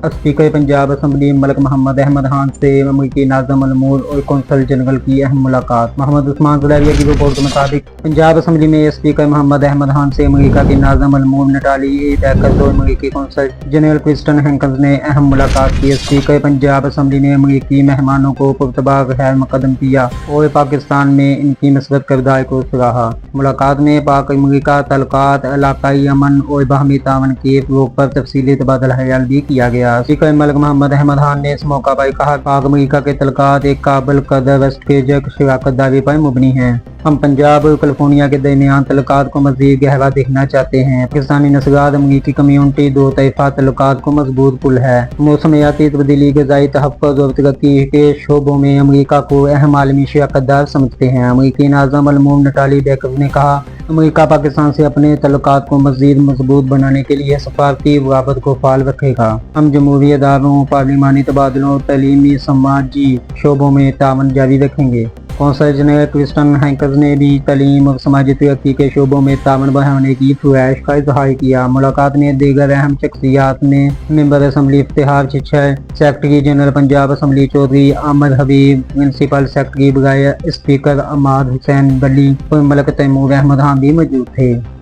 Speaker Punjab assembly Malik Mohammad Ahmad Khan से अमरीकी नाज़िम अल-अमूर और कौंसल जनरल की अहम मुलाकात। मोहम्मद उस्मान ज़ुलैरिया की रिपोर्ट के मुताबिक पंजाब असम्बली में स्पीकर मोहम्मद अहमद खान से अमरीका के नाज़िम अल-अमूर नटाली बैकर्स और अमरीकी कौंसल जनरल क्रिस्टन हैंकस ने अहम मुलाकात की। स्पीकर पंजाब असम्बली ने अमरीकी मेहमानों को पुरतबाग खैर मकदम किया और पाकिस्तान में इनकी मसरत किरदार को सराहा। मुलाकात में पाक अमरीका तल्लुकात, इलाकाई अमन और बाहमी तावन के फ़रोग़ पर तफसीली तबादला ख्याल भी किया गया। स्पीकर मलिक मोहम्मद अहमद खान ने इस मौका पर कहा, पाक अमरीका के तल्लुकात एक काबिल कदर स्ट्रेटेजिक शराकत दारी पर मुबनी है। हम पंजाब और कैलिफोर्निया के दरमियान तल्लुकात को मज़ीद गहरा देखना चाहते हैं। पाकिस्तानी नस्लवाद अमरीकी कम्यूनिटी दो तरफ़ा तल्लुकात को मजबूत पुल है। मौसमियाती तब्दीली, ग़िज़ाई तहफ़्फ़ुज़ और तरक्की के शोबों में अमरीका को अहम आलमी शराकत दार समझते हैं। अमरीकी नाज़िम अल-अमूर नटाली बैकर्स ने कहा, अमरीका पाकिस्तान से अपने तल्लुकात को मज़ीद मजबूत बनाने के लिए सफारती रवाबत को फ़ाल रखेगा। हम जमहूरी इदारों, पार्लिमानी तबादलों और तलीमी समाजी शोबों में तावन जारी रखेंगे। कौंसल जनरल क्रिस्टन हैंकस ने भी तालीम और समाजी तरक्की के शोबों में तावन बढ़ाने की ख्वाहिश का इजहार किया। मुलाकात में दीगर अहम शख्सियात में member assembly Iftikhar Chichhar, secretary general Punjab assembly Chaudhry Ahmed Habib, municipal secretary बराए स्पीकर अमाद हुसैन बली और मलिक तैमूर अहमद खान भी मौजूद थे।